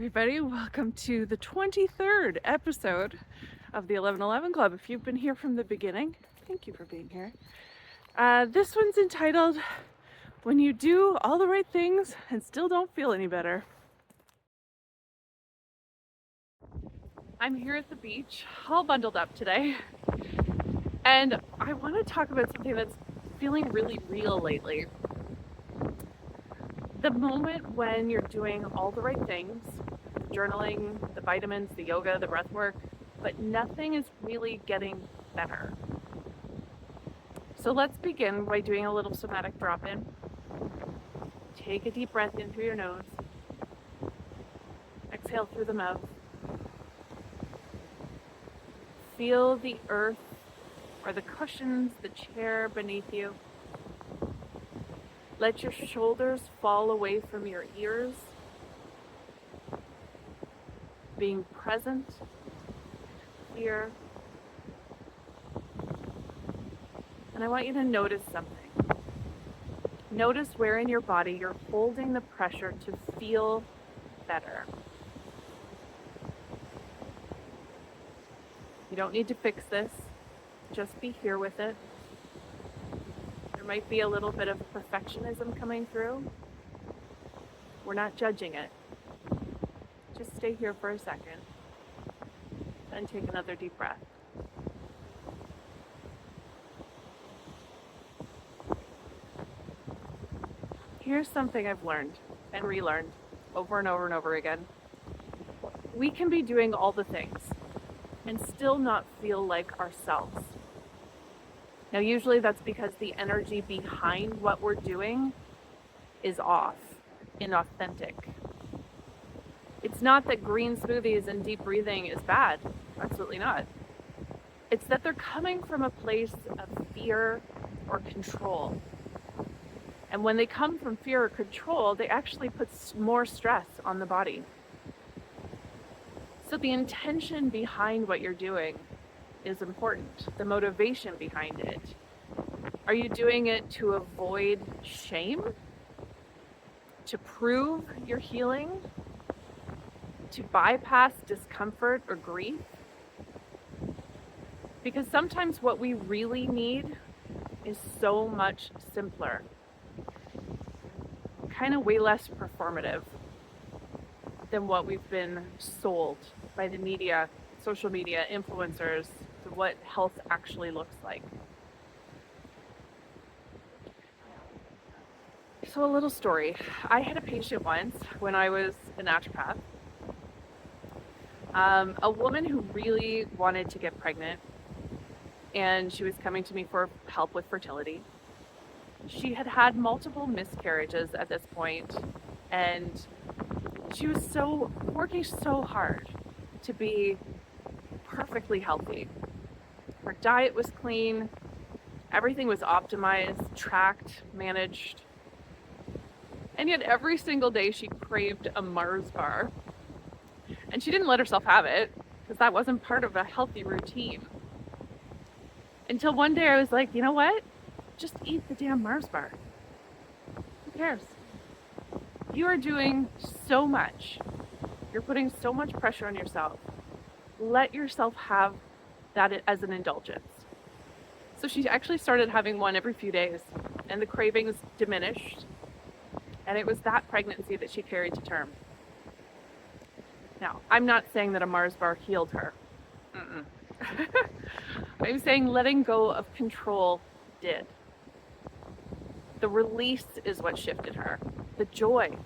everybody. Welcome to the 23rd episode of the 1111 Club. If you've been here from the beginning, thank you for being here. This one's entitled, When You Do All the Right Things and Still Don't Feel Any Better. I'm here at the beach, all bundled up today, and I want to talk about something that's feeling really real lately. The moment when you're doing all the right things, journaling, the vitamins, the yoga, the breath work, but nothing is really getting better. So let's begin by doing a little somatic drop-in. Take a deep breath in through your nose. Exhale through the mouth. Feel the earth or the cushions, the chair beneath you. Let your shoulders fall away from your ears. Being present, here. And I want you to notice something. Notice where in your body you're holding the pressure to feel better. You don't need to fix this. Just be here with it. There might be a little bit of perfectionism coming through. We're not judging it. Just stay here for a second and take another deep breath. Here's something I've learned and relearned over and over and over again. We can be doing all the things and still not feel like ourselves. Now, usually that's because the energy behind what we're doing is off, inauthentic. It's not that green smoothies and deep breathing is bad. Absolutely not. It's that they're coming from a place of fear or control. And when they come from fear or control, they actually put more stress on the body. So the intention behind what you're doing is important. The motivation behind it. Are you doing it to avoid shame? To prove you're healing? To bypass discomfort or grief? Because sometimes what we really need is so much simpler. Kind of way less performative than what we've been sold by the media, social media, influencers, to what health actually looks like. So a little story. I had a patient once when I was a naturopath. A woman who really wanted to get pregnant, and she was coming to me for help with fertility. She had had multiple miscarriages at this point, and she was working so hard to be perfectly healthy. Her diet was clean, everything was optimized, tracked, managed, and yet every single day she craved a Mars bar. And she didn't let herself have it, because that wasn't part of a healthy routine. Until one day I was like, you know what? Just eat the damn Mars bar. Who cares? You are doing so much. You're putting so much pressure on yourself. Let yourself have that as an indulgence. So she actually started having one every few days, and the cravings diminished. And it was that pregnancy that she carried to term. Now, I'm not saying that a Mars bar healed her. I'm saying letting go of control did. The release is what shifted her. The joy,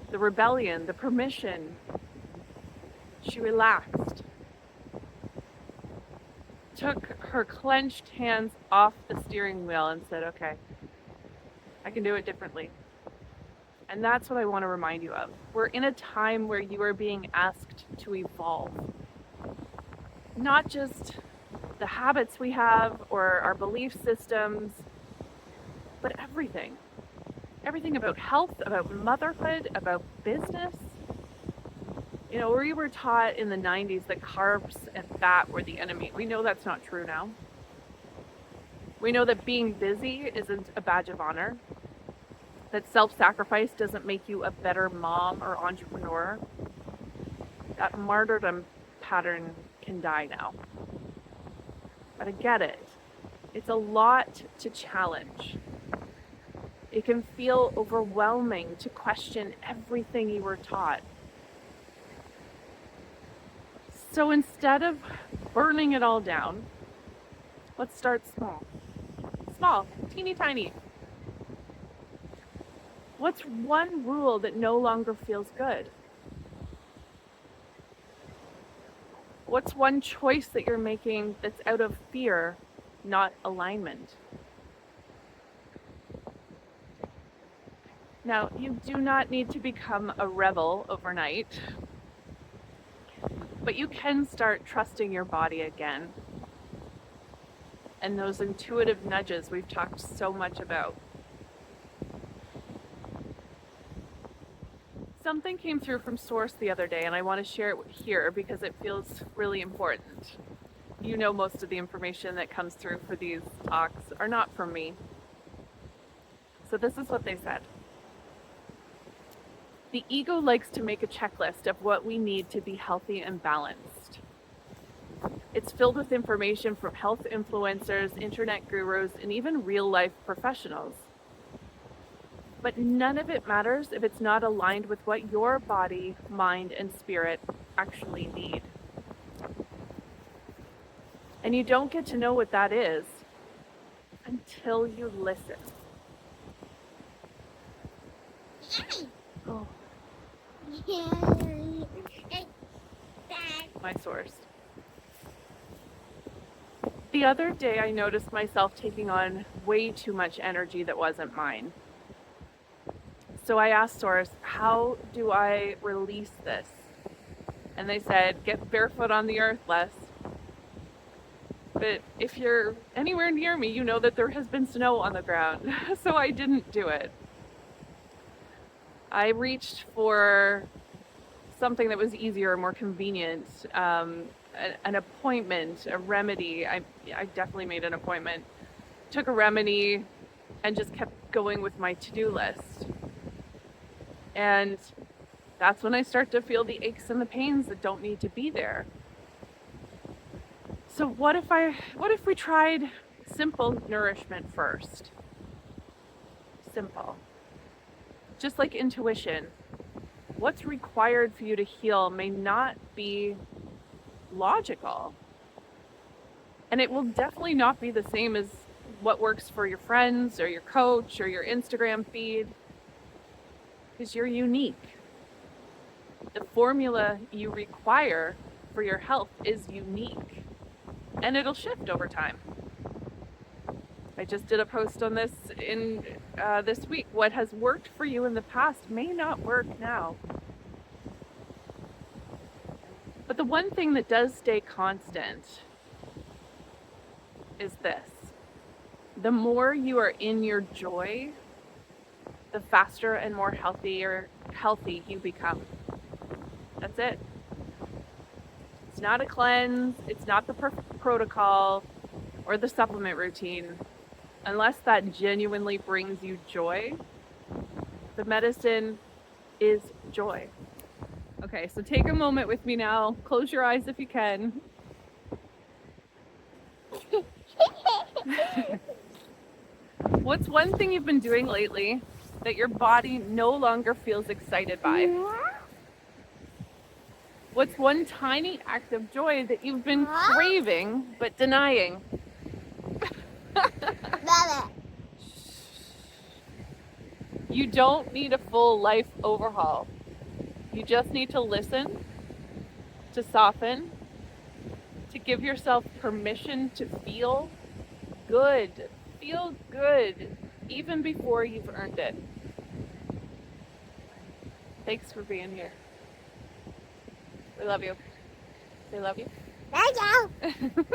the rebellion, the permission. She relaxed. Took her clenched hands off the steering wheel and said, okay, I can do it differently. And that's what I want to remind you of. We're in a time where you are being asked to evolve. Not just the habits we have or our belief systems, but everything. Everything about health, about motherhood, about business. You know, we were taught in the 90s that carbs and fat were the enemy. We know that's not true now. We know that being busy isn't a badge of honor. That self-sacrifice doesn't make you a better mom or entrepreneur. that martyrdom pattern can die now. But I get it. It's a lot to challenge. It can feel overwhelming to question everything you were taught. So instead of burning it all down, let's start small. Small, teeny tiny. What's one rule that no longer feels good? What's one choice that you're making that's out of fear, not alignment? Now, you do not need to become a rebel overnight, but you can start trusting your body again. And those intuitive nudges we've talked so much about. Something came through from Source the other day, and I want to share it here because it feels really important. You know, most of the information that comes through for these talks are not from me. So this is what they said. The ego likes to make a checklist of what we need to be healthy and balanced. It's filled with information from health influencers, internet gurus, and even real-life professionals. But none of it matters if it's not aligned with what your body, mind, and spirit actually need. And you don't get to know what that is until you listen. Oh, my source. The other day, I noticed myself taking on way too much energy that wasn't mine. So I asked Source, how do I release this? And they said, get barefoot on the earth, Les. But if you're anywhere near me, you know that there has been snow on the ground. So I didn't do it. I reached for something that was easier, more convenient, an appointment, a remedy. I definitely made an appointment. Took a remedy and just kept going with my to-do list. And that's when I start to feel the aches and the pains that don't need to be there. So what if we tried simple nourishment first? Simple. Just like intuition, what's required for you to heal may not be logical. And it will definitely not be the same as what works for your friends or your coach or your Instagram feed, because you're unique. The formula you require for your health is unique, and it'll shift over time. I just did a post on this in this week. What has worked for you in the past may not work now. But the one thing that does stay constant is this. The more you are in your joy, the faster and more healthy you become. That's it. It's not a cleanse, it's not the perfect protocol or the supplement routine. Unless that genuinely brings you joy, the medicine is joy. Okay, so take a moment with me now. Close your eyes if you can. What's one thing you've been doing lately that your body no longer feels excited by? What's one tiny act of joy that you've been craving but denying? You don't need a full life overhaul. You just need to listen, to soften, to give yourself permission to feel good. Feel good even before you've earned it. Thanks for being here. We love you. They love you. Thank you.